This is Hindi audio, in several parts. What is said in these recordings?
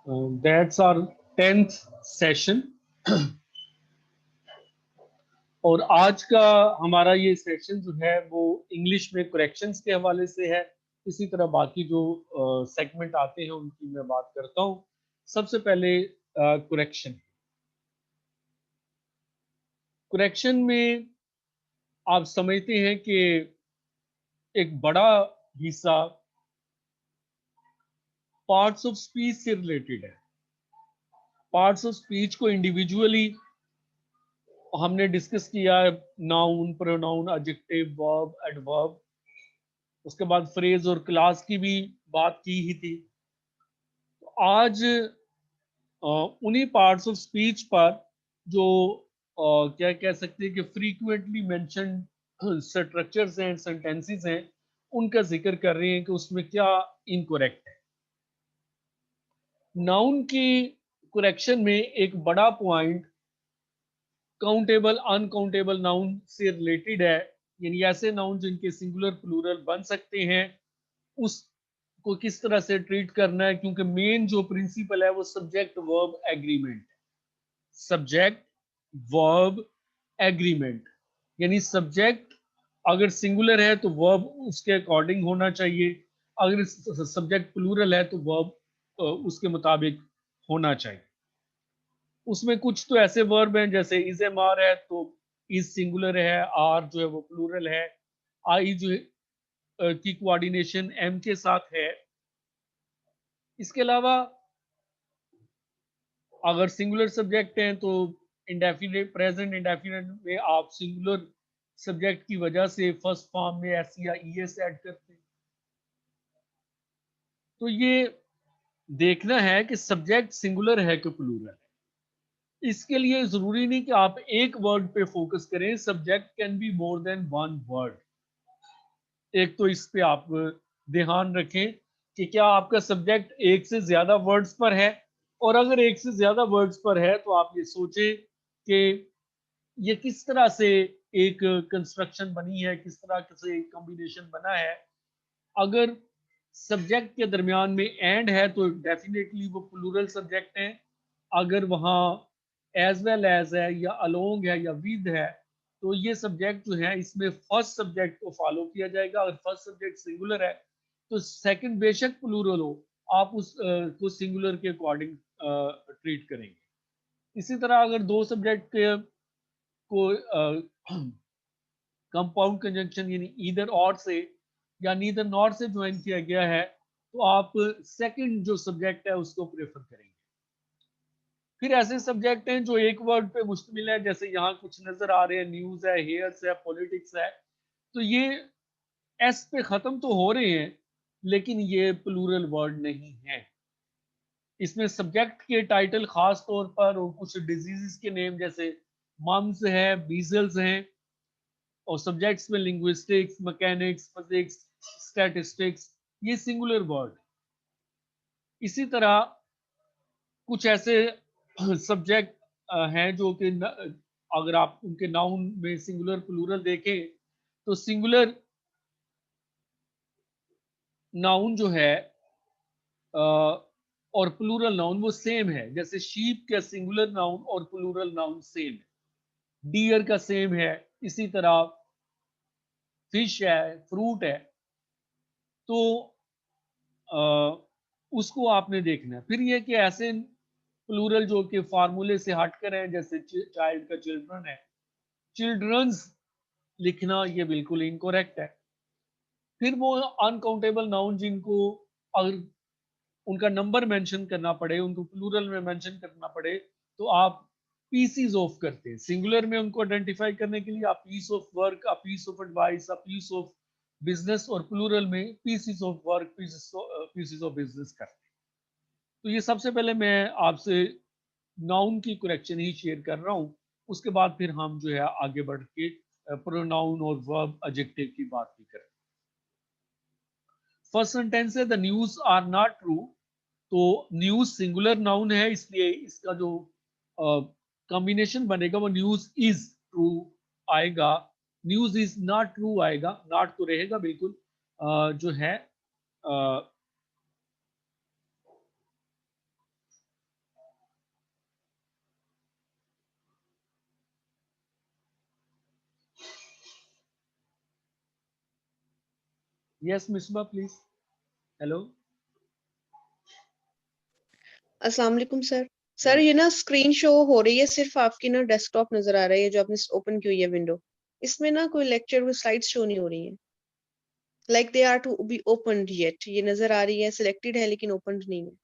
That's our 10th session. और आज का हमारा ये सेशन जो है वो इंग्लिश में करेक्शंस के हवाले से है। इसी तरह बाकी जो सेगमेंट आते हैं उनकी मैं बात करता हूँ। सबसे पहले करेक्शन। करेक्शन में आप समझते हैं कि एक बड़ा हिस्सा पार्ट्स ऑफ स्पीच से रिलेटेड है। पार्ट्स ऑफ स्पीच को इंडिविजुअली हमने डिस्कस किया है, noun, pronoun, adjective, verb, adverb. उसके बाद फ्रेज और क्लास की भी बात की ही थी। तो आज उन्हीं पार्ट्स ऑफ स्पीच पर जो क्या कह सकते हैं कि फ्रीक्वेंटली मेंशन्ड स्ट्रक्चर्स हैं, सेंटेंसेस हैं, उनका जिक्र कर रहे हैं कि उसमें क्या इनकरेक्ट है। नाउन की करेक्शन में एक बड़ा पॉइंट काउंटेबल अनकाउंटेबल नाउन से रिलेटेड है, यानी ऐसे नाउन जिनके सिंगुलर प्लूरल बन सकते हैं उसको किस तरह से ट्रीट करना है, क्योंकि मेन जो प्रिंसिपल है वो subject verb agreement. Subject verb agreement, यानी सब्जेक्ट अगर सिंगुलर है तो वर्ब उसके अकॉर्डिंग होना चाहिए, अगर सब्जेक्ट प्लूरल है तो वर्ब उसके मुताबिक होना चाहिए। उसमें कुछ तो ऐसे वर्ब हैं जैसे इज एम आर है तो इज सिंगुलर है, आर जो है वो प्लूरल है, आई जो है की कोऑर्डिनेशन एम के साथ है। इसके अलावा अगर सिंगुलर सब्जेक्ट हैं तो इंडेफिनिट, प्रेजेंट इंडेफिनिट में आप सिंगुलर सब्जेक्ट की वजह से फर्स्ट फॉर्म में एस या ई एस ऐड करते हैं। तो ये देखना है कि सब्जेक्ट सिंगुलर है कि प्लूरल है। इसके लिए जरूरी नहीं कि आप एक वर्ड पे फोकस करें, subject can be more than one word. एक तो इस पे आप ध्यान रखें कि क्या आपका सब्जेक्ट एक से ज्यादा वर्ड्स पर है, और अगर एक से ज्यादा वर्ड्स पर है तो आप ये सोचें कि ये किस तरह से एक कंस्ट्रक्शन बनी है, किस तरह से कॉम्बिनेशन बना है। अगर सब्जेक्ट के दरमियान में एंड है तो डेफिनेटली वो प्लूरल सब्जेक्ट है। अगर वहाँ एज वेल एज है या अलोंग है या विद है तो ये सब्जेक्ट जो है इसमें फर्स्ट सब्जेक्ट को फॉलो किया जाएगा। अगर फर्स्ट सब्जेक्ट सिंगुलर है तो सेकंड बेशक प्लूरल हो, आप उस को सिंगुलर के अकॉर्डिंग ट्रीट करेंगे। इसी तरह अगर दो सब्जेक्ट के को कंपाउंड कंजंक्शन यानी ईदर और से या नीदर नॉर से ज्वाइन किया गया है तो आप सेकंड जो सब्जेक्ट है उसको प्रेफर करेंगे। फिर ऐसे सब्जेक्ट हैं जो एक वर्ड पे मुश्तमिल है, जैसे यहाँ कुछ नजर आ रहे हैं, न्यूज है, हेयर्स है, पॉलिटिक्स है। तो ये एस पे खत्म तो हो रहे हैं लेकिन ये प्लूरल वर्ड नहीं है। इसमें सब्जेक्ट के टाइटल खास तौर पर और कुछ डिजीजेस के नेम जैसे मम्स है, मीजल्स हैं, और सब्जेक्ट्स में लिंग्विस्टिक्स, मैकेनिक्स, फिजिक्स, स्टैटिस्टिक्स, ये सिंगुलर वर्ड। इसी तरह कुछ ऐसे सब्जेक्ट हैं जो कि अगर आप उनके नाउन में सिंगुलर प्लूरल देखें तो सिंगुलर नाउन जो है और प्लूरल नाउन वो सेम है। जैसे शीप का सिंगुलर नाउन और प्लूरल नाउन सेम है, डियर का सेम है। इसी तरह फिश है, फ्रूट है। तो उसको आपने देखना है। फिर ये कि ऐसे प्लूरल जो कि फार्मूले से हटकर हैं, जैसे चाइल्ड का चिल्ड्रन है, चिल्ड्रंस लिखना ये बिल्कुल इनकरेक्ट है। फिर वो अनकाउंटेबल नाउन जिनको अगर उनका नंबर मेंशन करना पड़े, उनको प्लूरल में मेंशन करना पड़े तो आप पीसीज ऑफ करते हैं। सिंगुलर में उनको आइडेंटिफाई करने के लिए आप piece of work, a piece of advice, a piece of business, और प्लूरल में pieces of work, pieces of business करते हैं। तो ये सबसे पहले मैं आपसे नाउन की करेक्शन ही शेयर कर रहा हूँ। उसके बाद फिर हम जो है आगे बढ़ के प्रोनाउन और वर्ब एडजेक्टिव की बात भी करें। फर्स्ट सेंटेंस है the news are not true. तो न्यूज सिंगुलर नाउन है, इसलिए इसका जो कॉम्बिनेशन बनेगा वो न्यूज इज ट्रू आएगा। न्यूज इज नॉट ट्रू आएगा, नॉट तो रहेगा बिल्कुल। जो है यस मिसबा प्लीज। हेलो। अस्सलाम वालेकुम सर। सर ये ना स्क्रीन शो हो रही है, सिर्फ आपकी ना डेस्कटॉप नजर आ रही है जो आपने ओपन की हुई है विंडो। इसमें ना कोई लेक्चर कोई स्लाइड्स शो नहीं हो रही है। Like they are to be opened yet, ये नजर आ रही है सिलेक्टेड है लेकिन ओपनड नहीं है।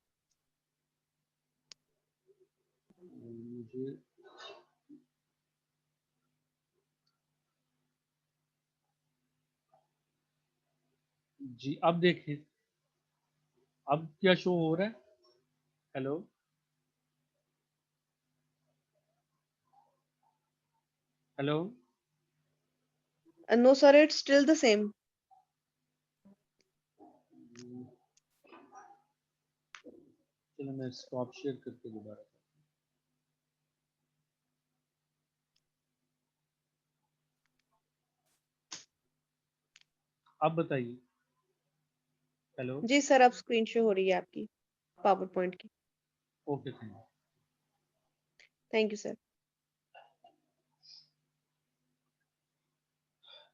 मुझे जी अब देखिए, अब क्या शो हो रहा है? Hello. Hello. No sir, it's still the same. चलो मैं स्टॉप शेयर करके दोबारा। अब बताइए। हेलो। जी सर, अब स्क्रीन शो हो रही है आपकी पावर पॉइंट की। Okay thank thank you sir.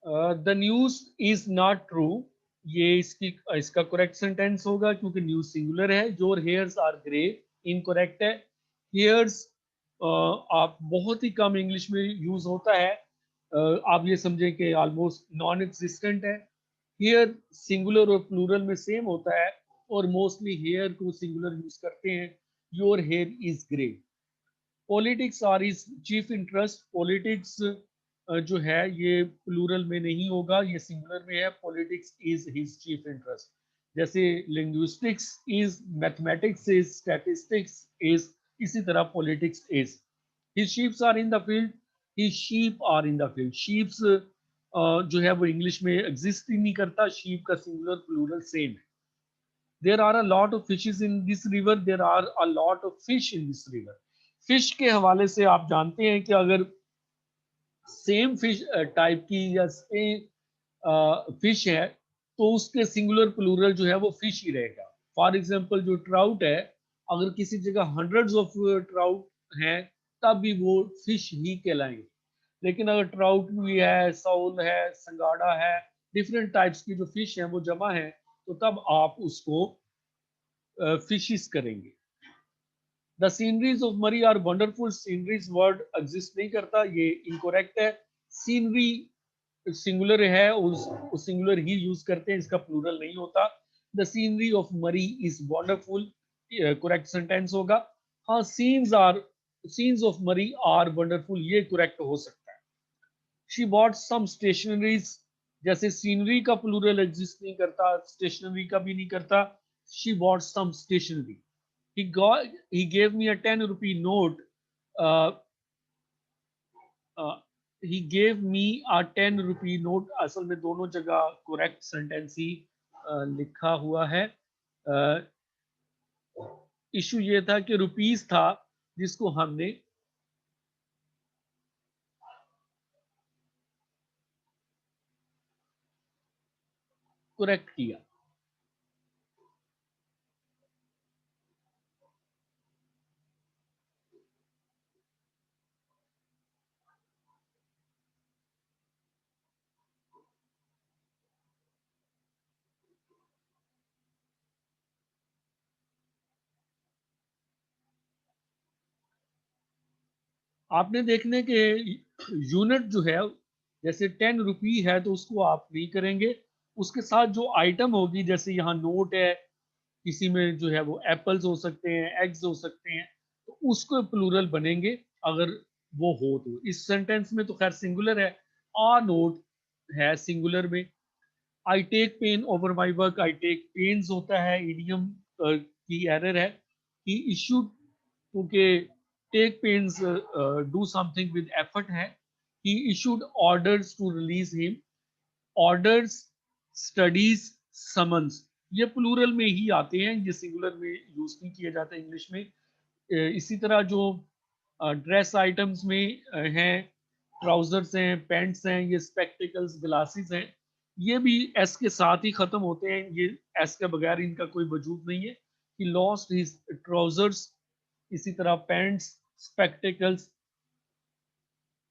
You. The news is not true, ये इसका करेक्ट सेंटेंस होगा क्योंकि न्यूज सिंगुलर है। Your hairs are grey incorrect है। हेयर्स आप बहुत ही कम इंग्लिश में यूज होता है। आप ये समझें कि ऑलमोस्ट नॉन एग्जिस्टेंट है। हेयर सिंगुलर और प्लूरल में सेम होता है और मोस्टली हेयर को सिंगुलर यूज करते हैं। Your hair is grey. Politics are is chief interest. Politics जो है ये प्लूरल में नहीं होगा, ये सिंगुलर में है। Politics is his chief interest. जैसे linguistics is, mathematics is, statistics is, इसी तरह politics is. His sheeps are in the field, his sheep are in the field. Sheeps जो है वो इंग्लिश में एग्जिस्ट ही नहीं करता। शीप का सिंगुलर प्लूरल सेम है। There are a lot of fishes in this river, there are a lot of fish in this river. Fish के हवाले से आप जानते हैं कि अगर सेम फिश टाइप की या सेम फिश है तो उसके सिंगुलर प्लूरल जो है वो फिश ही रहेगा। फॉर एग्जांपल जो ट्राउट है, अगर किसी जगह हंड्रेड्स ऑफ ट्राउट हैं तब भी वो फिश ही कहलाएंगे। लेकिन अगर ट्राउट भी है, साउल है, संगाड़ा है, डिफरेंट टाइप्स की जो फिश हैं वो जमा है, तो तब आप उसको फिशिस करेंगे। The sceneries of Murree are wonderful. Sceneries word exist नहीं करता, ये इनकोरेक्ट है। सीनरी सिंगुलर है, उस सिंगुलर ही यूज करते हैं, इसका प्लूरल नहीं होता। The scenery of Murree is wonderful, correct sentence होगा। हाँ, scenes of Murree are wonderful, ये करेक्ट हो सकता है। शी बॉट सम स्टेशनरीज, जैसे सीनरी का प्लूरल एग्जिस्ट नहीं करता, स्टेशनरी का भी नहीं करता। She bought some stationery. He gave me a 10 rupee note. uh, uh, he gave me a 10 rupee note। असल में दोनों जगह करेक्ट सेंटेंस ही लिखा हुआ है। इशू ये था कि रुपीस था जिसको हमने करेक्ट किया। आपने देखने के यूनिट जो है, जैसे 10 रुपी है तो उसको आप नहीं करेंगे। उसके साथ जो आइटम होगी, जैसे यहाँ नोट है, किसी में जो है वो एप्पल्स हो सकते हैं, एग्स हो सकते हैं, तो उसको प्लूरल बनेंगे अगर वो हो तो। इस सेंटेंस में तो खैर सिंगुलर है। आ नोट है सिंगुलर में। I take pain over my work, I take pains होता है, इडियम की एरर है। ही इशूड, क्योंकि take pains do something with effort है। He issued orders to release him. Orders, studies, summons, ये प्लूरल में ही आते हैं, ये सिंगुलर में यूज नहीं किए जाते इंग्लिश में। इसी तरह जो ड्रेस आइटम्स में हैं, ट्राउजर्स हैं, पैंट्स हैं, ये स्पेक्टिकल्स, ग्लासेस हैं, ये भी एस के साथ ही खत्म होते हैं। ये एस के बगैर इनका कोई वजूद नहीं है। कि लॉस्ट हिज ट्राउजर्स, इसी तरह pants, spectacles.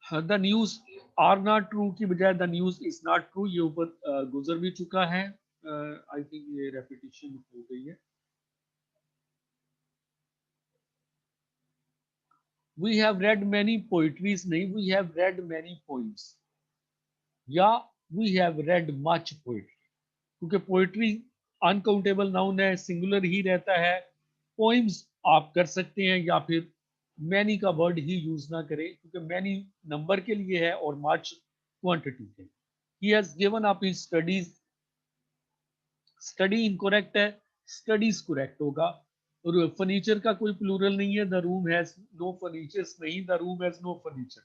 The news are not true की बजाय the news is not true, ये ऊपर गुजर भी चुका है। आई थिंक ये रेपिटेशन हो गई है। We have read many poetries नहीं, we have read many poems, या we have read much poetry, क्योंकि पोइट्री अनकाउंटेबल नाउन है, सिंगुलर ही रहता है। पोइम्स आप कर सकते हैं, या फिर मैनी का वर्ड ही यूज ना करें, क्योंकि मैनी नंबर के लिए है और मच क्वांटिटी के लिए। He has given up his studies, study incorrect है, स्टडीज करेक्ट होगा। और फर्नीचर का कोई प्लूरल नहीं है, the room has no furnitures नहीं, the room has no furniture.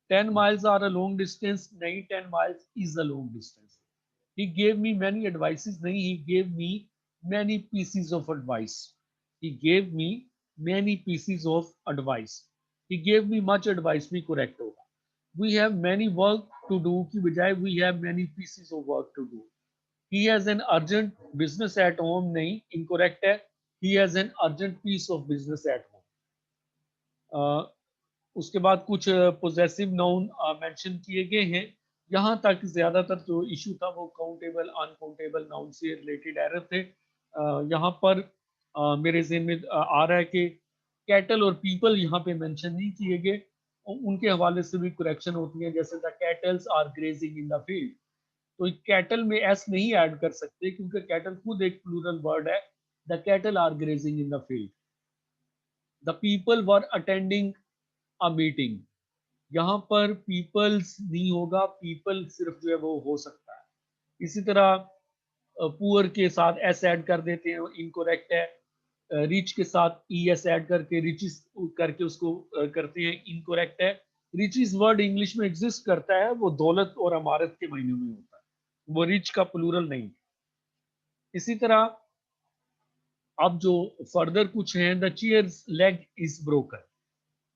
10 miles are a long distance नहीं, 10 miles is a long distance। he gave me many advices नहीं, he gave me many pieces of advice। he gave me many pieces of advice। he gave me much advice भी correct होगा। we have many work to do की बजाय we have many pieces of work to do। he has an urgent business at home नहीं, incorrect है, he has an urgent piece of business at home। उसके बाद कुछ पोजेसिव नाउन मेंशन किए गए हैं। यहाँ तक ज्यादातर जो इशू था वो काउंटेबल अनकाउंटेबल नाउन से रिलेटेड एरर थे। यहाँ पर मेरे ज़हन में आ रहा है कि कैटल और पीपल यहाँ पे मेंशन नहीं किए गए, उनके हवाले से भी करेक्शन होती है, जैसे the cattles are grazing in the field. तो कैटल में एस नहीं ऐड कर सकते, क्योंकि कैटल खुद एक प्लूरल वर्ड है। The cattle are grazing in the field. The people were attending a meeting, यहाँ पर पीपल्स नहीं होगा, पीपल सिर्फ जो है वो हो सकता है। इसी तरह पुअर के साथ एस ऐड कर देते हैं, इनकोरेक्ट है। रिच के साथ ई एस ऐड करके रिचिस करके उसको करते हैं, इनकोरेक्ट है। रिचिस वर्ड इंग्लिश में एग्जिस्ट करता है, वो दौलत और अमारत के मायने में होता है, वो रिच का प्लूरल नहीं। इसी तरह अब जो फर्दर कुछ हैं, the chairs leg is broken,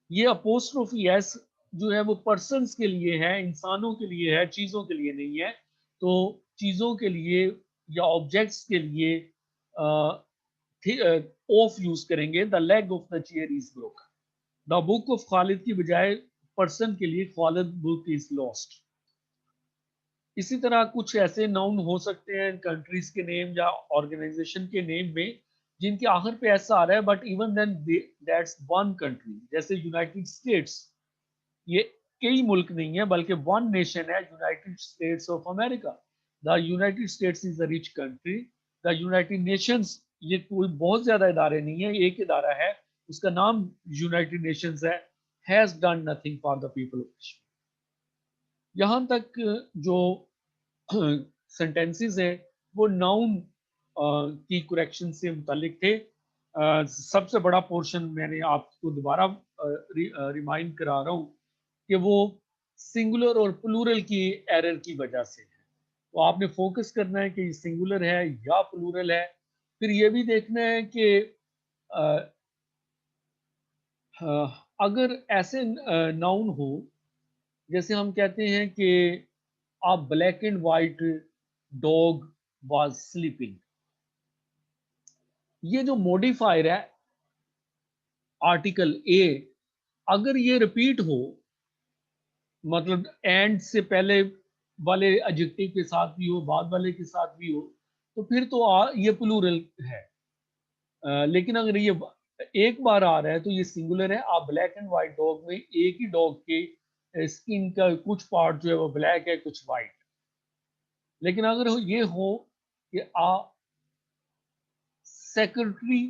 ये अपोस्ट्रोफी एस जो है वो पर्सन्स के लिए है, इंसानों के लिए है, चीजों के लिए नहीं है। तो चीजों के लिए या ऑब्जेक्ट्स के लिए ऑफ यूज करेंगे, the leg of the chair is broken. The book of Khalid की बजाय पर्सन के लिए खालिद बुक इज लॉस्ट। इसी तरह कुछ ऐसे नाउन हो सकते हैं कंट्रीज के नेम या ऑर्गेनाइजेशन के नेम में जिनके आखिर पे ऐसा आ रहा है, but even then that's one country, जैसे यूनाइटेड स्टेट्स। ये कई मुल्क नहीं है बल्कि वन नेशन है, United States of America. The United States is a rich country. The United Nations, ये कोई बहुत ज्यादा इदारे नहीं है, एक इदारा है, उसका नाम यूनाइटेड नेशंस है, has done nothing for the people of Kashmir. यहाँ तक जो सेंटेंसेस हैं वो नाउन की करेक्शन से मुतालिक थे। सबसे बड़ा पोर्शन मैंने आपको दोबारा रिमाइंड करा रहा हूँ कि वो सिंगुलर और प्लूरल की एरर की वजह से है। तो आपने फोकस करना है कि सिंगुलर है या प्लूरल है। फिर ये भी देखना है कि अगर ऐसे नाउन हो, जैसे हम कहते हैं कि a black and white dog was sleeping, ये जो मॉडिफायर है आर्टिकल ए, अगर ये रिपीट हो, मतलब एंड से पहले वाले एडजेक्टिव के साथ भी हो, बाद वाले के साथ भी हो, तो फिर तो ये प्लूरल है। लेकिन अगर ये एक बार आ रहा है तो ये सिंगुलर है। आप ब्लैक एंड व्हाइट डॉग में एक ही डॉग के स्किन का कुछ पार्ट जो है वो ब्लैक है, कुछ व्हाइट। लेकिन अगर ये हो कि a secretary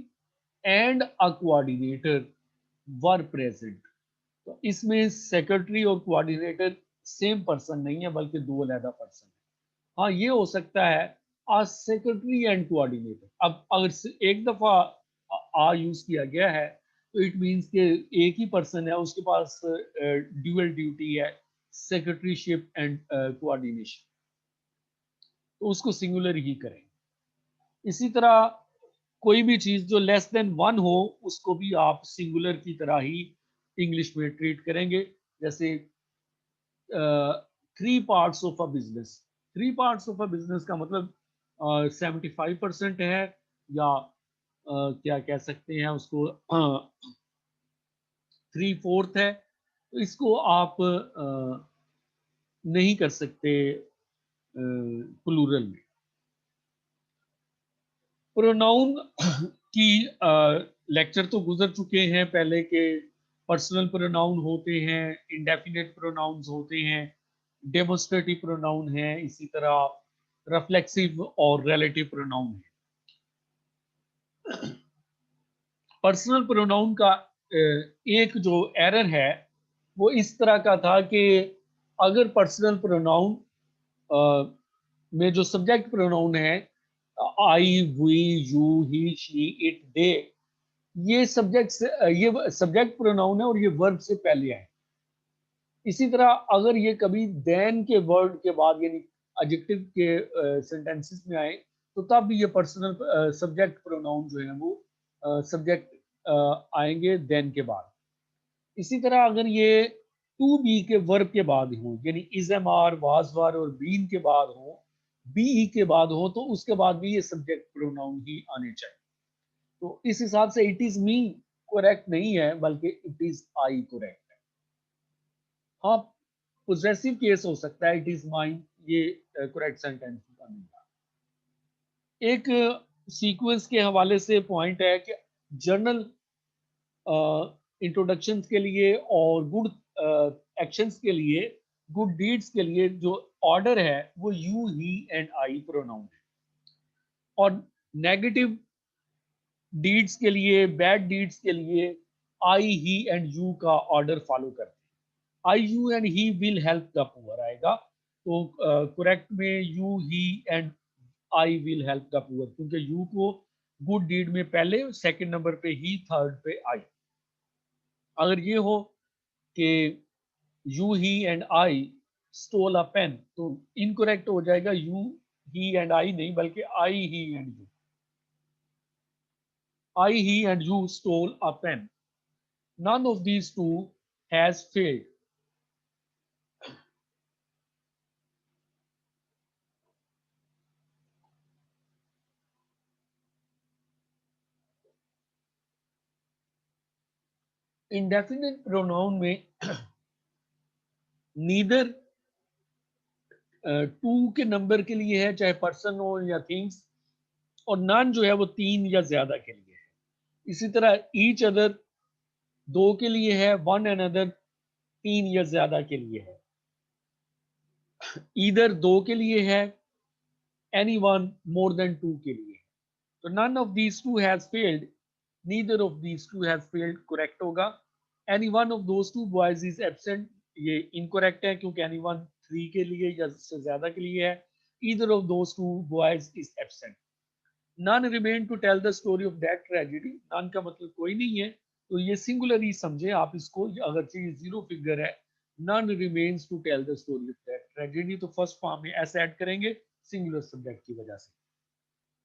and a coordinator were present, तो इसमें सेक्रेटरी और कोऑर्डिनेटर सेम पर्सन नहीं है बल्कि दो अलग पर्सन है। हाँ, ये हो सकता है आ सेक्रेटरी एंड कोऑर्डिनेटर। अब अगर एक दफा आ यूज किया गया है तो इट मींस कि एक ही पर्सन है, उसके पास ड्यूअल ड्यूटी है, सेक्रेटरीशिप एंड कोऑर्डिनेशन, तो उसको सिंगुलर ही करें। इसी तरह कोई भी चीज जो लेस देन वन हो उसको भी आप सिंगुलर की तरह ही इंग्लिश में ट्रीट करेंगे। जैसे 3 parts of a business, 3 parts of a business का मतलब 75% है, या क्या कह सकते हैं उसको 3/4 है। तो इसको आप नहीं कर सकते प्लूरल में। प्रोनाउन की लेक्चर तो गुजर चुके हैं पहले के। पर्सनल प्रोनाउन होते हैं, इंडेफिनेट प्रोनाउंस होते हैं, डेमोस्ट्रेटिव प्रोनाउन है, इसी तरह रिफ्लेक्सिव और रिलेटिव प्रोनाउन है। पर्सनल प्रोनाउन का एक जो एरर है वो इस तरह का था कि अगर पर्सनल प्रोनाउन में जो सब्जेक्ट प्रोनाउन है I, we, you, he, she, it, they, ये सब्जेक्ट से ये सब्जेक्ट प्रोनाउन है और ये वर्ब से पहले आए। इसी तरह अगर ये कभी देन के वर्ड के बाद यानी एडजेक्टिव के सेंटेंसेस में आए तो तब ये पर्सनल सब्जेक्ट प्रोनाउन जो है वो सब्जेक्ट आएंगे देन के बाद। इसी तरह अगर ये टू बी के वर्ब के बाद हो यानी इज, एम, आर, वाज, वर और बीन के बाद हो, बी के बाद हो, तो उसके बाद भी ये सब्जेक्ट प्रोनाउन ही आने चाहिए। तो इस हिसाब से इट इज मी करेक्ट नहीं है बल्कि इट इज आई करेक्ट है। हाँ, पोजेसिव केस हो सकता है, इट इज माइन, ये करेक्ट सेंटेंस का नहीं है। एक सीक्वेंस के हवाले से पॉइंट है कि जर्नल इंट्रोडक्शन के लिए और गुड एक्शंस के लिए, गुड डीड्स के लिए जो ऑर्डर है वो you, he and I pronoun है। और नेगेटिव डीड्स के लिए, बैड डीड्स के लिए आई, ही एंड यू का ऑर्डर फॉलो करते हैं। I, you and he will help the poor आएगा, तो करेक्ट में you, he and I will help the poor, क्योंकि यू को गुड डीड में पहले, सेकंड नंबर पे ही, थर्ड पे आई। अगर ये हो कि you, he and I stole a pen, तो इनकरेक्ट हो जाएगा यू, ही एंड आई नहीं बल्कि I, he and you. I, he and you stole a pen. None of these two has failed. Indefinite pronoun में neither टू के नंबर के लिए है, चाहे पर्सन हो या थिंग्स, और नन जो है वो तीन या ज्यादा के लिए है। इसी तरह ईच अदर दो के लिए है, वन एंड अदर तीन या ज्यादा के लिए है, ईदर दो के लिए है, any one more than two के लिए है। तो none of these two has failed, neither of these two has failed correct होगा। any one of those two boys is absent, ये incorrect है क्योंकि any one थ्री के लिए या से ज्यादा के लिए है। either of those two boys is absent। none remain to tell the story of that tragedy, none का मतलब कोई नहीं है, तो ये सिंगुलर ही समझे आप इसको, अगर ये जीरो फिगर है, none remains to tell the story of that tragedy, तो फर्स्ट फॉर्म में ऐसे ऐड करेंगे सिंगुलर सब्जेक्ट की वजह से।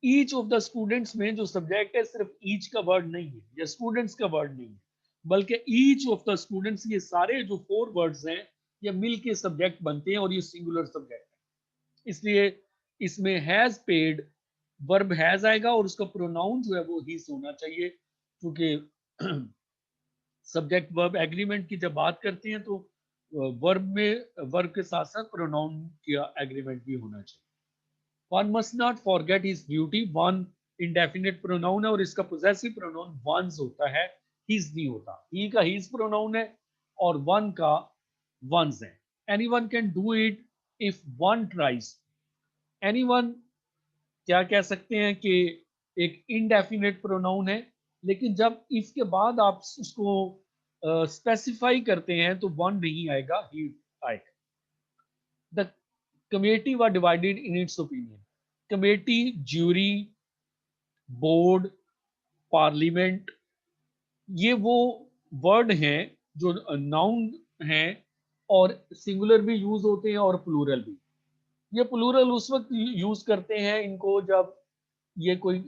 ईच ऑफ द स्टूडेंट्स में जो सब्जेक्ट है सिर्फ ईच का वर्ड नहीं है या स्टूडेंट्स का वर्ड नहीं है, बल्कि ईच ऑफ द स्टूडेंट्स, ये सारे जो फोर वर्ड्स हैं ये मिल के सब्जेक्ट बनते हैं और ये सिंगुलर सब्जेक्ट है। इसलिए इसमें हैज पेड वर्ब हैज आएगा और उसका प्रोनाउन जो है वो ही होना चाहिए, क्योंकि सब्जेक्ट वर्ब एग्रीमेंट की जब बात करते हैं तो वर्ब में वर्ब के साथ साथ प्रोनाउन का एग्रीमेंट भी होना चाहिए। One must not forget his beauty. One indefinite pronoun है और इसका possessive pronoun one's होता है, his नहीं होता। he का his pronoun है और one का one's है। Anyone can do it if one tries. Anyone क्या कह सकते हैं कि एक indefinite pronoun है, लेकिन जब if के बाद आप उसको स्पेसिफाई करते हैं तो one नहीं आएगा, he आएगा। The committee was divided in its opinion. Committee, jury, board, parliament, ये वो वर्ड हैं जो नाउन हैं और सिंगुलर भी यूज होते हैं और प्लूरल भी। ये प्लूरल उस वक्त यूज करते हैं इनको जब ये कोई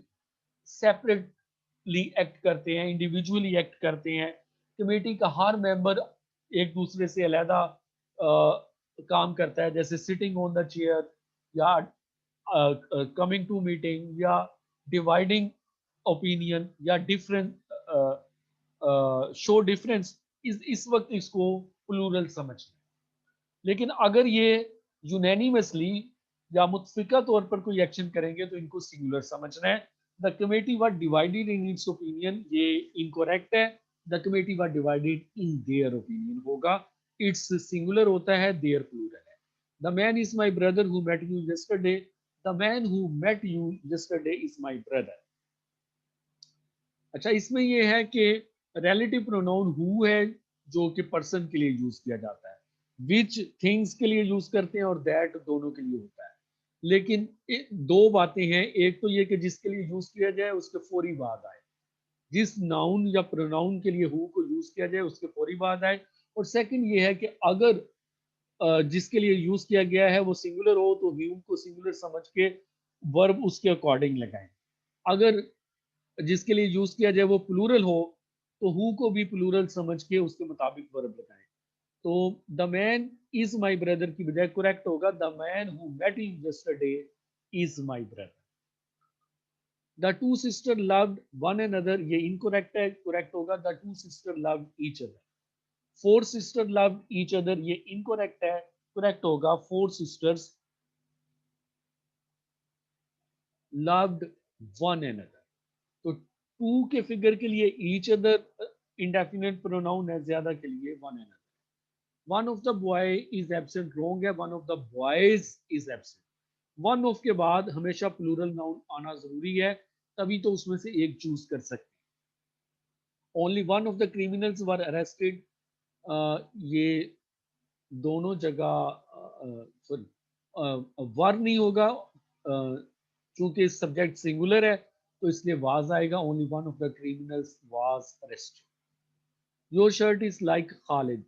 सेपरेटली एक्ट करते हैं, इंडिविजुअली एक्ट करते हैं। कमेटी का हर मेंबर एक दूसरे से अलहदा काम करता है, जैसे सिटिंग ऑन द चेयर या कमिंग टू मीटिंग या डिवाइडिंग ओपिनियन या डिफरेंट शो डिफरेंस, इस वक्त इसको प्लूरल समझना। लेकिन अगर ये यूनैनिमसली या मुतफिका तौर पर कोई एक्शन करेंगे तो इनको सिंगुलर समझना है। The committee were divided in its opinion, ये इनकरेक्ट है। The committee were divided in their opinion होगा। इट्स सिंगुलर होता है, देयर प्लूरल है। The man is my brother who met you yesterday, the man who met you yesterday is my brother. अच्छा, इसमें ये है कि रिलेटिव प्रोनाउन हु है जो कि पर्सन के लिए यूज किया जाता है, विच थिंग्स के लिए यूज करते हैं और दैट दोनों के लिए होता है। लेकिन दो बातें हैं, एक तो ये कि जिसके लिए यूज किया जाए उसके फौरी बाद आए, जिस नाउन या प्रोनाउन के लिए हु को यूज किया जाए उसके फौरी बाद आए। और सेकंड ये है कि अगर जिसके लिए यूज किया गया है वो सिंगुलर हो तो हु को सिंगुलर समझ के वर्ब उसके अकॉर्डिंग लगाएं। अगर जिसके लिए यूज किया जाए वो प्लूरल हो तो हु को भी प्लूरल समझ के उसके मुताबिक वर्ब लगाएं। तो the man is my brother की बजाय करेक्ट होगा the man who met him yesterday is my brother. The two sister loved one another, ये इनकरेक्ट है, करेक्ट होगा the two sister loved each other. Four sister loved each other, ये इनकरेक्ट है, करेक्ट होगा four sisters loved one another. तो टू के फिगर के लिए ईच अदर इंडेफिनिट प्रोनाउन है, ज्यादा के लिए one another. One of the boy is absent, wrong है, one of the boys is absent. One of के बाद हमेशा प्लूरल नाउन आना जरूरी है, तभी तो उसमें से एक चूज कर सकते हैं। Only one of the criminals were arrested, ये दोनों जगह सॉरी वर नहीं होगा, चूंकि सब्जेक्ट सिंगुलर है तो इसलिए वाज आएगा। Only one of the criminals was arrested. Your shirt is like Khalid,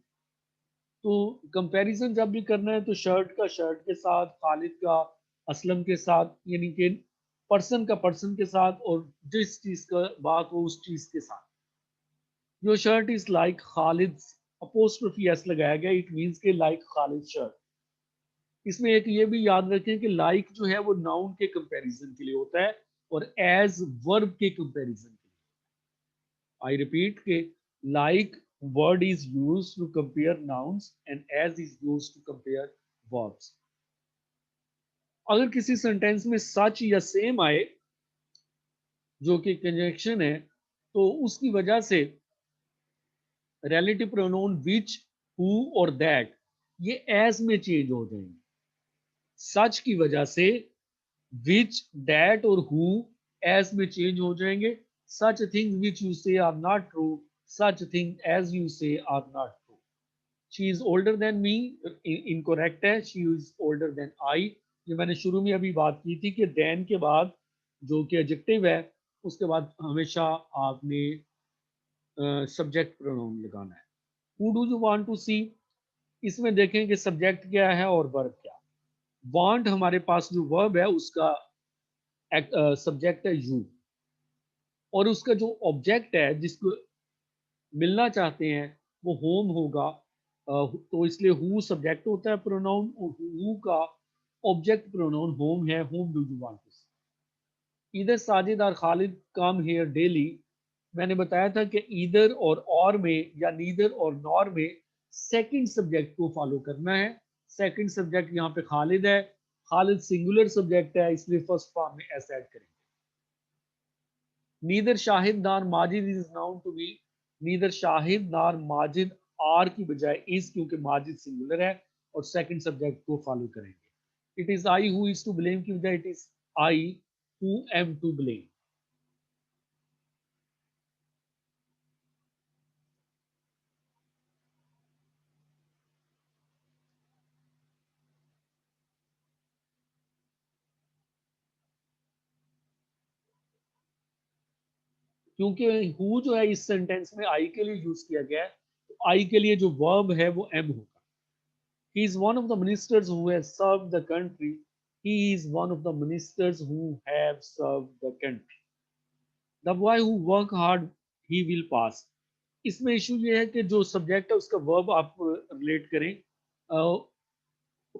तो कंपैरिजन जब भी करना है तो शर्ट का शर्ट के साथ, खालिद का असलम के साथ, यानी कि पर्सन का पर्सन के साथ, और जिस चीज का बात हो उस चीज के साथ। Your shirt is like Khalid, apostrophe S लगाया गया, इट मींस के लाइक खालिद शर्ट। इसमें एक ये भी याद रखें कि लाइक जो है वो नाउन के कंपैरिजन के लिए होता है और एज वर्ब के कंपैरिजन के लिए। आई रिपीट के like word is used to compare nouns and as is used to compare verbs। अगर किसी सेंटेंस में सच या सेम आए जो कि कंजंक्शन है तो उसकी वजह से रिलेटिव प्रोनाउन विच, हु और दैट ये एज में चेंज हो जाएंगे। सच की वजह से विच, दैट और हु एज में चेंज हो जाएंगे। Such thing which you say are not true, such thing as you say are not true. She is older than me, incorrect है, she is older than I. ये मैंने शुरू में अभी बात की थी कि देन के बाद जो कि एडजेक्टिव है उसके बाद हमेशा आपने सब्जेक्ट प्रोनाउन लगाना है। Who do you want to see, इसमें देखें कि सब्जेक्ट क्या है और वर्ब क्या। वांट हमारे पास जो वर्ब है उसका सब्जेक्ट है यू, और उसका जो ऑब्जेक्ट है जिसको मिलना चाहते हैं वो होम होगा। तो इसलिए हु सब्जेक्ट होता है प्रोनाउन, और हु का ऑब्जेक्ट प्रोनाउन होम है। Whom do you want to see. इधर साजिद और खालिद कम हियर डेली, मैंने बताया था कि ईदर और में या नीदर और नॉर में सेकंड सब्जेक्ट को फॉलो करना है। सेकंड सब्जेक्ट यहाँ पे खालिद है, खालिद सिंगुलर सब्जेक्ट है इसलिए फर्स्ट फॉर्म में एस ऐड करेंगे। Neither Shahid nor Majid is known to be, neither Shahid nor Majid are की बजाय इज, क्योंकि माजिद सिंगुलर है और सेकंड सब्जेक्ट को फॉलो करेंगे। It is I who is to blame की बजाय it is I who am to blame. क्योंकि हु जो है इस सेंटेंस में आई के लिए यूज किया गया है, तो आई के लिए जो वर्ब है वो एम होगा। He is one of the ministers who have served the country, he is one of the ministers who have served the country. The boy who work hard he will pass, इसमें इशू ये है कि जो सब्जेक्ट है उसका वर्ब आप रिलेट करें।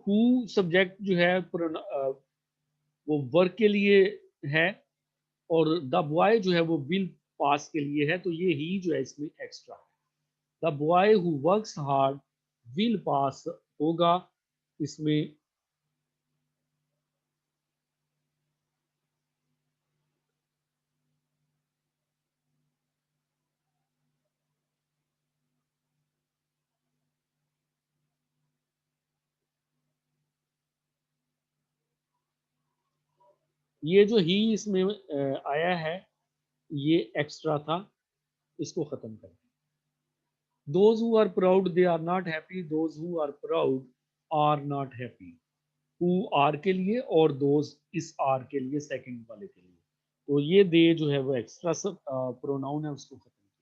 हु सब्जेक्ट जो है वो वर्क के लिए है, और द बॉय जो है वो विल पास के लिए है, तो ये ही जो है इसमें एक्स्ट्रा है। The boy who works hard will pass होगा इसमें ये जो ही इसमें आया है ये एक्स्ट्रा था, इसको खत्म कर दिया। Those who are proud they are not happy, those who are proud are not happy। who are के लिए और those इस are के लिए सेकंड वाले के लिए। तो ये दे जो है वो एक्स्ट्रा सब प्रोनाउन है, उसको खत्म किया।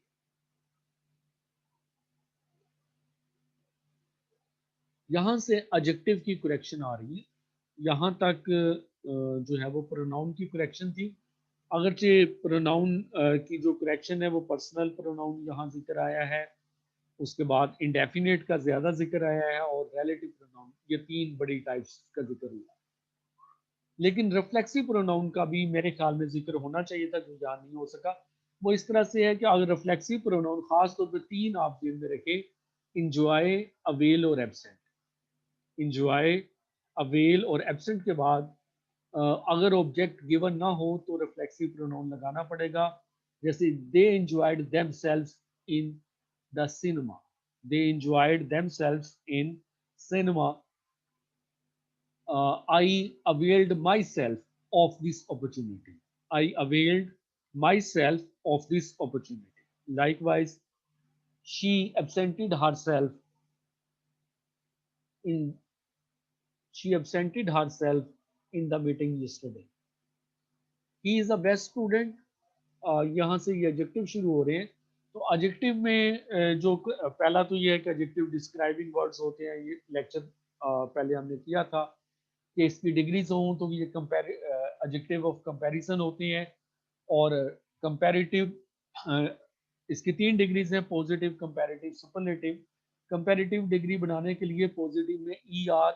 यहाँ से एडजेक्टिव की करेक्शन आ रही है। यहाँ तक जो है वो प्रोनाउन की करेक्शन थी। अगरचे प्रोनाउन की जो करेक्शन है वो पर्सनल प्रोनाउन यहाँ जिक्र आया है, उसके बाद इंडेफिनेट का ज्यादा जिक्र आया है, और रिलेटिव प्रोनाउन, ये तीन बड़ी टाइप्स का जिक्र हुआ। लेकिन रिफ्लेक्सिव प्रोनाउन का भी मेरे ख्याल में जिक्र होना चाहिए था, जो यहाँ नहीं हो सका। वो इस तरह से है कि अगर रिफ्लेक्सिव प्रोनाउन खास तौर पर तीन आप जेब में रखें, इंजॉय, अवेल और एब्सेंट। इंजॉय, अवेल और एब्सेंट के बाद अगर ऑब्जेक्ट गिवन ना हो तो रिफ्लेक्सिव प्रोनाउन लगाना पड़ेगा। जैसे they enjoyed themselves in the cinema, they enjoyed themselves in cinema. I availed myself of this opportunity. I availed myself of this opportunity. Likewise, she absented herself in she absented herself in the meeting yesterday. He is the best student। यहाँ से ये एडजेक्टिव शुरू हो रहे हैं। तो एडजेक्टिव में जो पहला तो ये है कि एडजेक्टिव डिस्क्राइबिंग वर्ड्स होते हैं। ये लेक्चर पहले हमने किया था कि इसकी डिग्रीज हों तो ये एडजेक्टिव ऑफ कंपैरिजन होते हैं। और कंपैरेटिव इसकी तीन डिग्रीज हैं, positive, comparative, superlative. Comparative degree बनाने के लिए पॉजिटिव में ई आर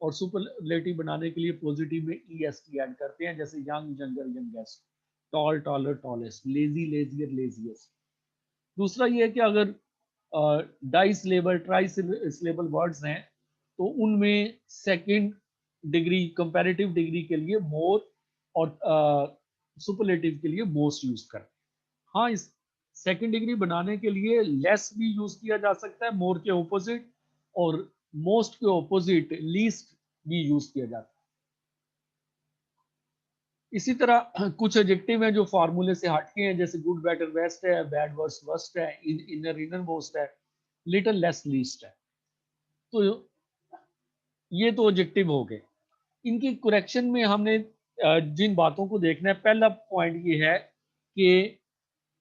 और सुपरलेटिव बनाने के लिए पॉजिटिव में ई एस टी ऐड करते हैं। जैसे young, younger, youngest, tall, taller, tallest, lazy, lazier, laziest. दूसरा ये है कि अगर disyllable, trisyllable words हैं तो उनमें सेकंड डिग्री, कंपैरेटिव डिग्री के लिए मोर और सुपरलेटिव के लिए मोस्ट यूज करते हैं। हाँ, इस सेकंड डिग्री बनाने के लिए लेस भी यूज किया जा सकता है, मोर के ऑपोजिट, और मोस्ट के ऑपोजिट लीस्ट भी यूज किया जाता है। इसी तरह कुछ एडजेक्टिव हैं जो फार्मूले से हटके हैं, जैसे गुड, बेटर, बेस्ट है, बैड, वर्स, वर्स्ट है, इनर, इनर मोस्ट है, लिटिल, लेस, लीस्ट है। तो ये तो एडजेक्टिव हो गए। इनकी करेक्शन में हमने जिन बातों को देखना है, पहला पॉइंट ये है कि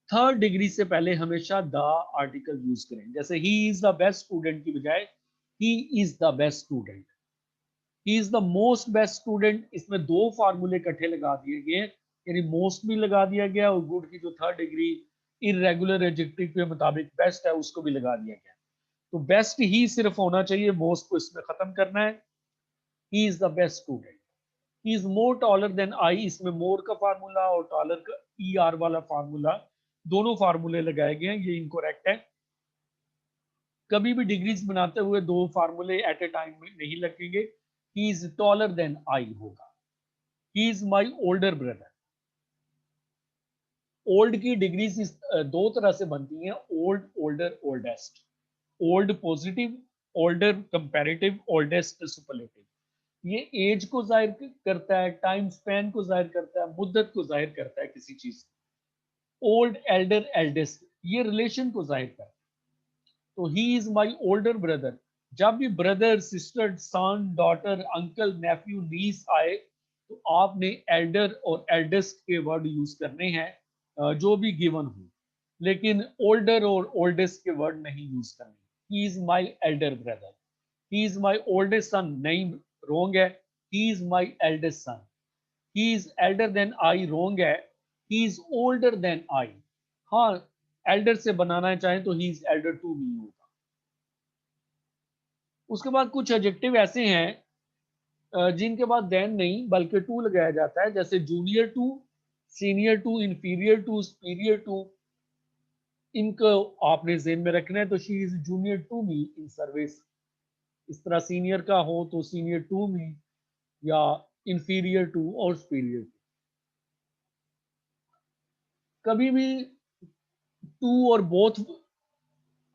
थर्ड डिग्री से पहले हमेशा द आर्टिकल यूज करें। जैसे ही इज द बेस्ट स्टूडेंट की बजाय ही is the best student, he is the most best student. इसमें दो फार्मूले इकट्ठे लगा दिए गए, यानी मोस्ट भी लगा दिया गया और गुड की जो थर्ड डिग्री इरेगुलर एडजेक्टिव के मुताबिक बेस्ट है उसको भी लगा दिया गया। तो बेस्ट ही सिर्फ होना चाहिए, मोस्ट को इसमें खत्म करना है। He is the best student. He is more taller than I, इसमें मोर का फार्मूला और टॉलर का ई आर वाला फार्मूला, दोनों फार्मूले लगाए गए हैं, ये इनकरेक्ट है। कभी भी डिग्रीज बनाते हुए दो फार्मूले एट ए टाइम में नहीं लगेंगे। He is taller than I होगा। He is my older brother. Old की डिग्रीज दो तरह से बनती हैं, old, older, oldest. Old positive, older comparative, oldest superlative. ये एज को जाहिर करता है, टाइम स्पैन को जाहिर करता है, मुद्दत को जाहिर करता है किसी चीज। ओल्ड, एल्डर, एल्डेस्ट ये रिलेशन को जाहिर करता है। तो he is my older brother. जब भी ब्रदर, सिस्टर, सन, डॉटर, अंकल, नेफ्यू, नीस आए तो आपने एल्डर और एल्डेस्ट के वर्ड यूज करने हैं, जो भी गिवन हो। लेकिन ओल्डर और ओल्डेस्ट के वर्ड नहीं यूज करने। He is my elder brother. He is my oldest son नहीं, रोंग है। He is my eldest son. He is elder than I, wrong है। He is older than I. हाँ, एल्डर से बनाना चाहें तो he is elder to me होगा। उसके बाद कुछ एडजेक्टिव ऐसे हैं जिनके बाद देन नहीं बल्कि टू लगाया जाता है, जैसे junior to, senior to, inferior to, superior to. इनको आपने जेन में रखना है। तो she is junior to me in service. इस तरह सीनियर का हो तो सीनियर टू मी, या इंफीरियर टू और सुपीरियर टू। कभी भी टू और बोथ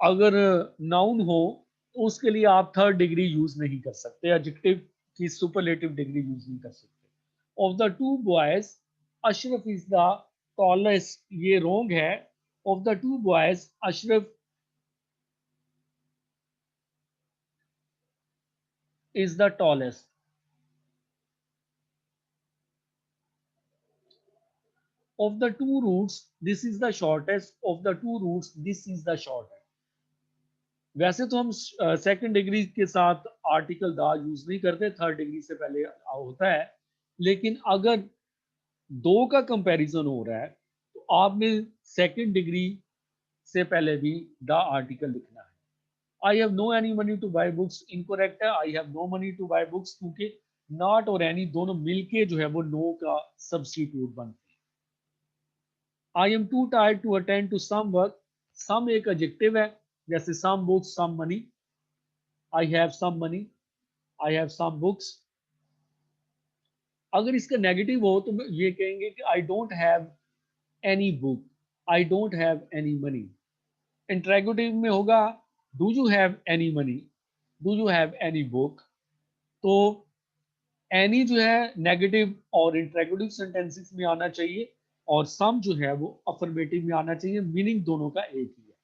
अगर नाउन हो तो उसके लिए आप थर्ड डिग्री यूज नहीं कर सकते, एडजेक्टिव की सुपरलेटिव डिग्री यूज नहीं कर सकते। Of the two boys Ashraf is the tallest, ये रॉन्ग है। Of the two boys Ashraf is the tallest. Of the two routes this is the shortest, of the two routes this is the shortest. वैसे तो हम सेकंड डिग्री के साथ आर्टिकल दा यूज नहीं करते, थर्ड डिग्री से पहले होता है, लेकिन अगर दो का कंपैरिजन हो रहा है तो आपने सेकंड डिग्री से पहले भी द आर्टिकल लिखना है। I have no any money to buy books incorrect है, I have no money to buy books, क्योंकि नॉट और एनी दोनों मिलके जो है वो नो का सब्स्टिट्यूट बनते हैं। I am too tired to attend to some work, some एक एडजेक्टिव है, जैसे some books some money, I have some money, I have some books. अगर इसका नेगेटिव हो तो ये कहेंगे कि I don't have any book, I don't have any money. Interrogative में होगा do you have any money, do you have any book. तो एनी जो है नेगेटिव और इंट्रोगेटिव सेंटेंसेस में आना चाहिए, और सम जो है वो अफर्मेटिव में आना चाहिए, मीनिंग दोनों का एक ही है।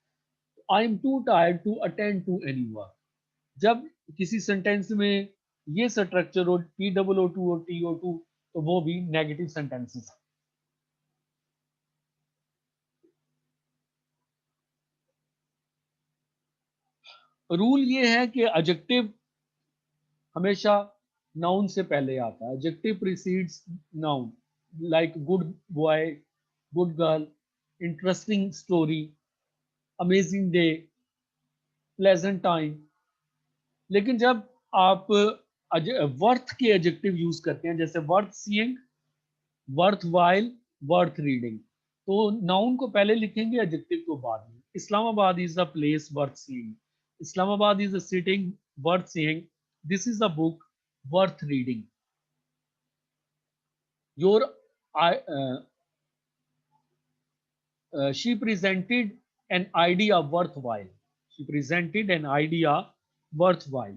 I am too tired to attend to any work, जब किसी सेंटेंस में ये स्ट्रक्चर हो टी डबल ओ टू और टी ओ टू, तो वो भी नेगेटिव सेंटेंसेस है। रूल ये है कि एडजेक्टिव हमेशा नाउन से पहले आता है, adjective precedes noun, like good boy, good girl, interesting story, amazing day, pleasant time. लेकिन जब आप वर्थ के एडजेक्टिव यूज करते हैं, जैसे worth seeing, worth while, worth reading, तो नाउन को पहले लिखेंगे, एडजेक्टिव को बाद में। Islamabad is a place worth seeing, Islamabad is a sitting worth seeing, this is a book worth reading. Your she presented an idea worthwhile, she presented an idea worthwhile।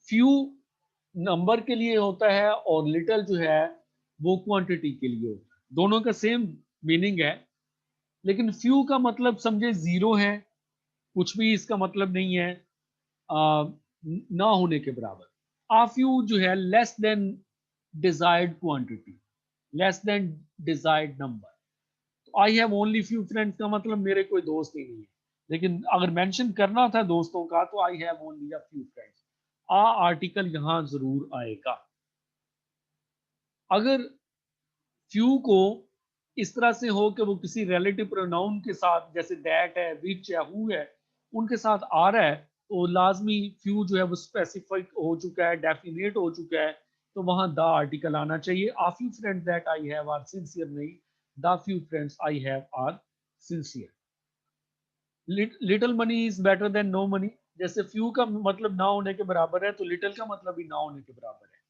few number के लिए होता है और लिटल जो है वो क्वांटिटी के लिए होता है, दोनों का सेम मीनिंग है, लेकिन फ्यू का मतलब समझे जीरो है, कुछ भी इसका मतलब नहीं है ना होने के बराबर। आ फ्यू जो है less than desired quantity, less than desired number. I have only few friends का मतलब मेरे कोई दोस्त ही नहीं है, लेकिन अगर मेंशन करना था दोस्तों का तो I have only a few friends, a article यहां जरूर आएगा। अगर फ्यू को इस तरह से हो कि वो किसी रिलेटिव प्रोनाउन के साथ, जैसे दैट है, विच है, हु है, उनके साथ आ रहा है, तो लाजमी फ्यू जो है वो स्पेसिफिक हो चुका है, डेफिनेट हो चुका है, तो वहां द आर्टिकल आना चाहिए। A few friends that I have are sincere नहीं, the few friends I have are sincere. Little money is better than no money, जैसे फ्यू का मतलब ना होने के बराबर है, तो लिटिल का मतलब भी ना होने के बराबर है।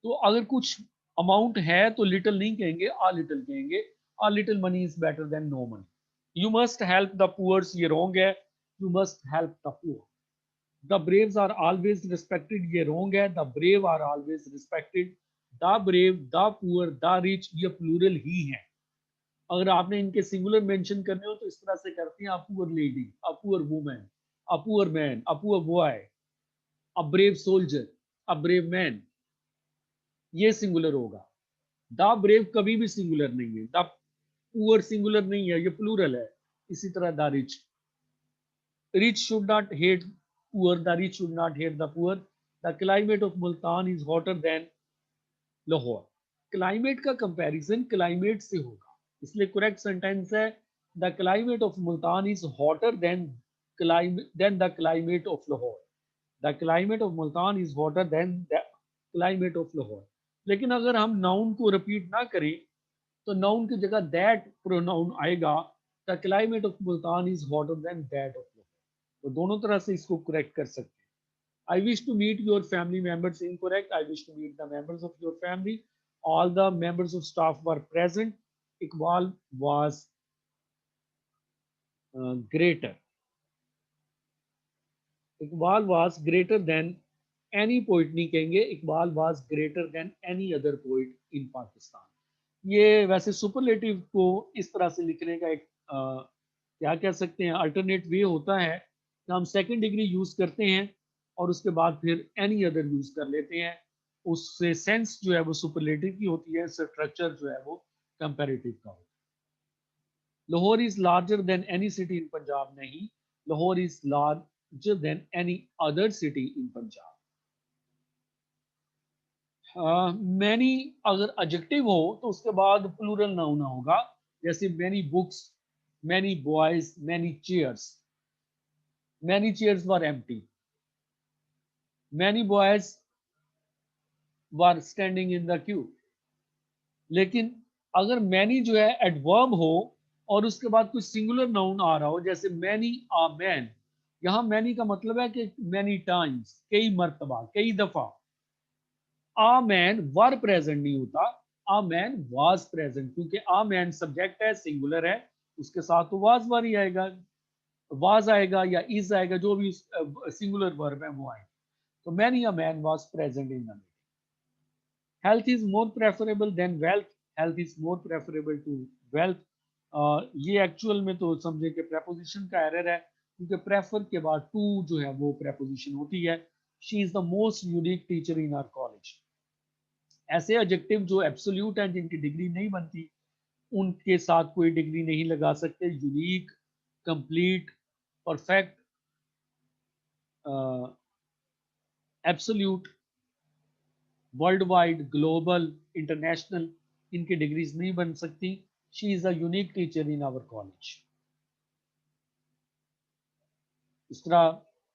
तो अगर कुछ अमाउंट है तो लिटिल नहीं कहेंगे, आ लिटिल कहेंगे। A little money is better than no money. You must help the poors, ये रॉन्ग है, you must help the poor. The braves are always respected, ये रॉन्ग है, the brave are always respected. The brave, the poor, the rich, ये प्लूरल ही है। अगर आपने इनके सिंगुलर मेंशन करने हो तो इस तरह से करते हैं, a poor lady, a poor woman, a poor man, a poor boy, a brave soldier, a brave man, ये सिंगुलर होगा। द ब्रेव कभी भी सिंगुलर नहीं है, द पुअर सिंगुलर नहीं है, ये प्लूरल है। इसी तरह the rich, rich should not hate poor, the rich should not hate the poor. The climate of Multan is hotter then Lahore. Climate का कंपैरिजन क्लाइमेट से होगा, इसलिए करेक्ट सेंटेंस है the climate of Multan is hotter then the climate of Lahore. The climate of Multan is hotter then the climate of Lahore. लेकिन अगर हम नाउन को रिपीट ना करें तो नाउन की जगह दैट प्रोनाउन आएगा, the climate of Multan is hotter then that of Lahore. तो दोनों तरह से इसको करेक्ट कर सकते हैं। I wish to meet your family members, incorrect, I wish to meet the members of your family, all the members of staff were present, Iqbal was greater, Iqbal was greater than any poet नहीं कहेंगे, Iqbal was greater than any other poet इन पाकिस्तान। ये वैसे सुपरलेटिव को इस तरह से लिखने का एक क्या कह सकते हैं अल्टरनेट वे होता है कि हम सेकंड डिग्री यूज करते हैं और उसके बाद फिर एनी अदर यूज कर लेते हैं, उससे सेंस जो है वो सुपरलेटिव की होती है, स्ट्रक्चर जो है वो कंपैरेटिव का होता है। Lahore is larger than any city in Punjab, नहीं, Lahore is larger than any other city in Punjab. Many अगर एडजेक्टिव हो तो उसके बाद प्लूरल नाउन होगा, जैसे many books, many boys, many chairs. Many chairs were empty, many boys were standing in the queue. लेकिन अगर मैनी जो है एडवर्ब हो और उसके बाद कोई सिंगुलर नाउन आ रहा हो, जैसे मैनी आ मैन, यहां मैनी का मतलब है कि मैनी टाइम्स, कई मर्तबा, कई दफा। आ मैन वर प्रेजेंट नहीं होता, आ मैन वाज प्रेजेंट, क्योंकि आ मैन सब्जेक्ट है, सिंगुलर है, उसके साथ तो वाज वर ही आएगा, वाज आएगा या इज आएगा, जो भी सिंगुलर वर्ब है वो आएगा। तो many a man was present in the meeting. Health is more preferable than wealth, health is more preferable to wealth. ये एक्चुअल में तो समझे कि प्रेपोजिशन का एरर है, क्योंकि प्रेफर के बाद टू जो है वो प्रेपोजिशन होती है। She is the most unique teacher in our college. ऐसे एडजेक्टिव जो एब्सोल्यूट हैं, जिनकी डिग्री नहीं बनती, उनके साथ कोई डिग्री नहीं लगा सकते। Unique, complete, perfect, absolute, world wide, global, international, इनकी डिग्रीज नहीं बन सकती। She is a unique teacher in our college. इस तरह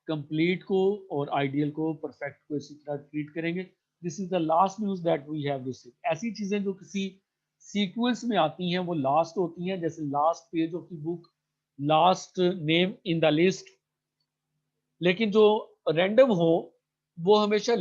कंप्लीट को और आइडियल को, परफेक्ट को इसी तरह ट्रीट करेंगे। This is the last news that we have received. ऐसी चीजें जो किसी सीक्वेंस में आती हैं वो लास्ट होती हैं, जैसे last page of the book, last name in the list. लेकिन जो रैंडम हो वो हमेशा